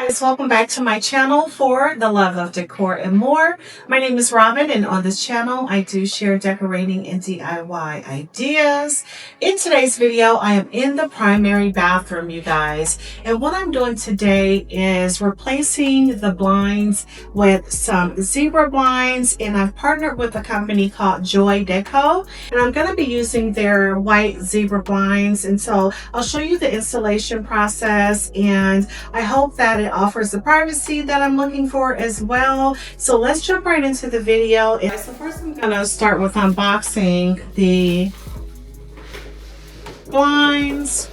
Guys, welcome back to my channel for the love of decor and more. My name is Robin, and on this channel I do share decorating and DIY ideas. In today's video I am in the primary bathroom, you guys, and what I'm doing today is replacing the blinds with some zebra blinds, and I've partnered with a company called Joy Deco, and I'm going to be using their white zebra blinds. And so I'll show you the installation process, and I hope that it offers the privacy that I'm looking for as well. So let's jump right into the video. So first I'm going to start with unboxing the blinds,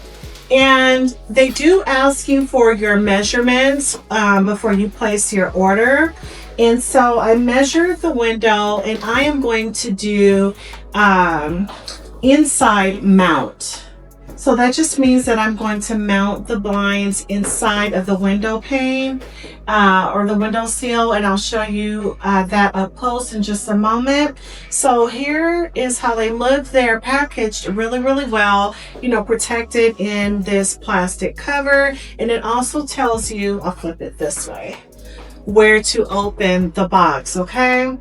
and they do ask you for your measurements before you place your order. And so I measured the window, and I am going to do inside mount. So that just means that I'm going to mount the blinds inside of the window pane or the window sill, and I'll show you that up close in just a moment. So here is how they look. They're packaged really, really well, you know, protected in this plastic cover. And it also tells you, I'll flip it this way, where to open the box, okay?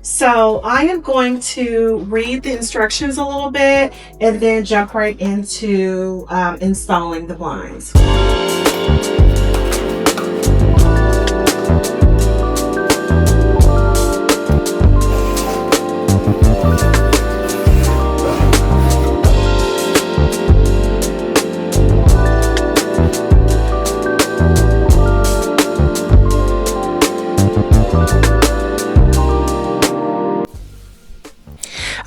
So I am going to read the instructions a little bit and then jump right into installing the blinds.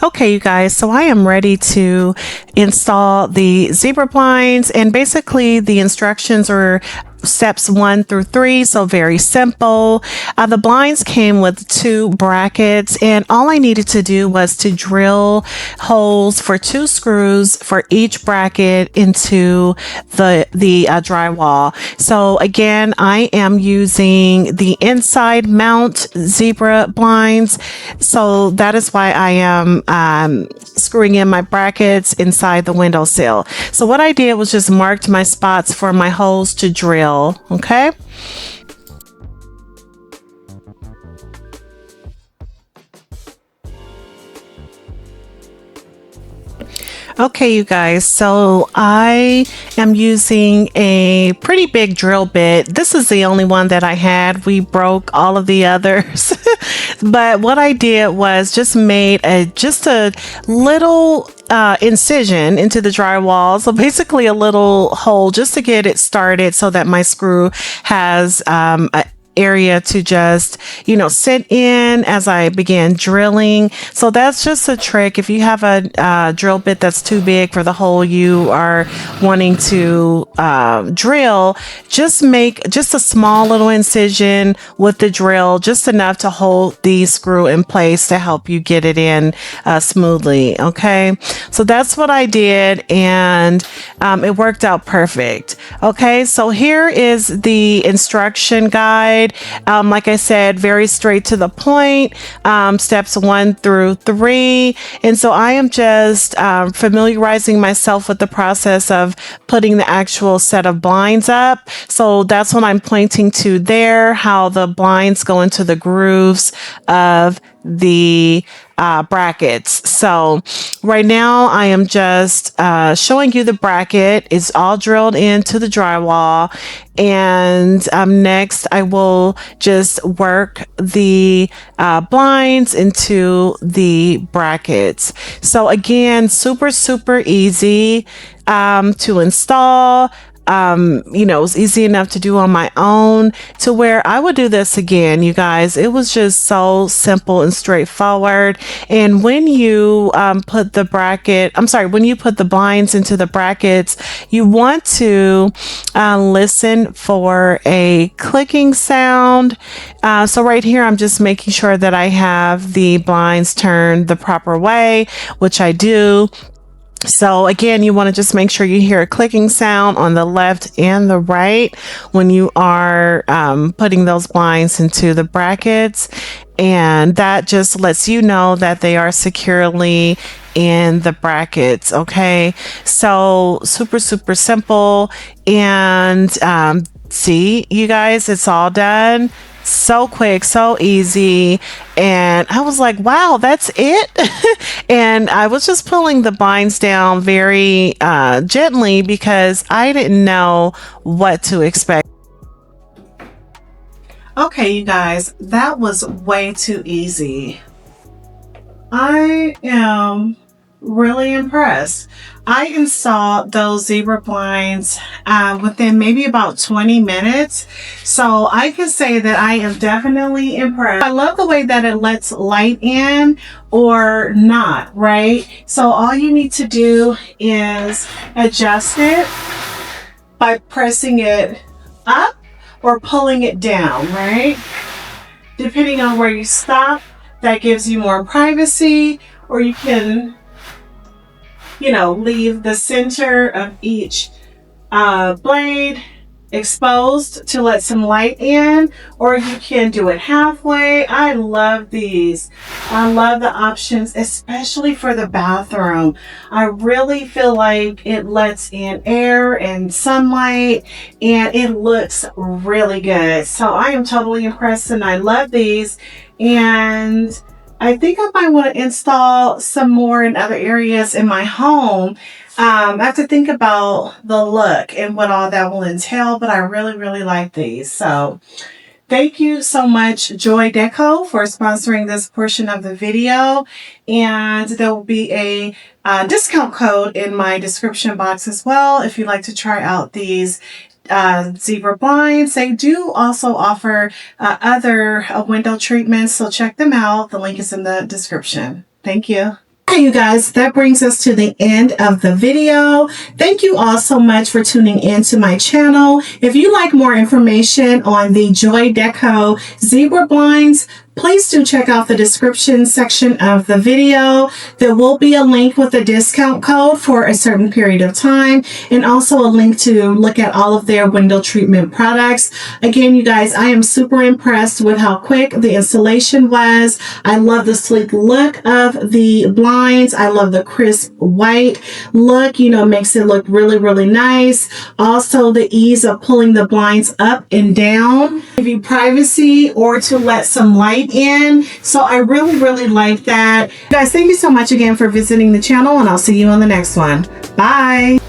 Okay, you guys, so I am ready to install the zebra blinds, and basically the instructions are steps 1 through 3, so very simple. The blinds came with 2 brackets, and all I needed to do was to drill holes for 2 screws for each bracket into the drywall. So again, I am using the inside mount zebra blinds, so that is why I am screwing in my brackets inside the windowsill. So what I did was just marked my spots for my holes to drill. Okay. Okay, you guys, so I am using a pretty big drill bit. This is the only one that I had. We broke all of the others. But what I did was just made just a little incision into the drywall. So basically a little hole just to get it started so that my screw has a area to just, you know, sit in as I began drilling. So that's just a trick. If you have a drill bit that's too big for the hole you are wanting to drill, just make just a small little incision with the drill, just enough to hold the screw in place to help you get it in smoothly. Okay, so that's what I did, and it worked out perfect. Okay, so here is the instruction guide. Like I said, very straight to the point, steps 1 through 3. And so I am just familiarizing myself with the process of putting the actual set of blinds up. So that's what I'm pointing to there, how the blinds go into the grooves of the brackets. So right now I am just showing you the bracket. It's all drilled into the drywall, and next I will just work the blinds into the brackets. So again, super easy to install. You know, it was easy enough to do on my own, to where I would do this again, you guys. It was just so simple and straightforward. And when you put the when you put the blinds into the brackets, you want to listen for a clicking sound. So right here, I'm just making sure that I have the blinds turned the proper way, which I do. So again, you want to just make sure you hear a clicking sound on the left and the right when you are putting those blinds into the brackets. And that just lets you know that they are securely in the brackets. Okay, so super simple. And See, you guys, it's all done. So quick, so easy. And I was like, wow, that's it. And I was just pulling the blinds down very gently because I didn't know what to expect. Okay, you guys, that was way too easy. I am really impressed. I installed those zebra blinds within maybe about 20 minutes. So I can say that I am definitely impressed. I love the way that it lets light in or not, right? So all you need to do is adjust it by pressing it up or pulling it down, right? Depending on where you stop, that gives you more privacy, or you can, leave the center of each blade exposed to let some light in, or you can do it halfway. I love these. I love the options, especially for the bathroom. I really feel like it lets in air and sunlight, and it looks really good. So I am totally impressed, and I love these. And I think I might want to install some more in other areas in my home. I have to think about the look and what all that will entail, but I really, really like these. So thank you so much, Joy Deco, for sponsoring this portion of the video. And there will be a discount code in my description box as well if you'd like to try out these zebra blinds. They do also offer other window treatments, so check them out. The link is in the description. Thank you. Okay, you guys, that brings us to the end of the video. Thank you all so much for tuning in to my channel. If you like more information on the Joy Deco zebra blinds, please do check out the description section of the video. There will be a link with a discount code for a certain period of time, and also a link to look at all of their window treatment products. Again, you guys, I am super impressed with how quick the installation was. I love the sleek look of the blinds. I love the crisp white look, makes it look really, really nice. Also, the ease of pulling the blinds up and down, give you privacy or to let some light in. So I really, really like that. Guys, thank you so much again for visiting the channel, and I'll see you on the next one. Bye.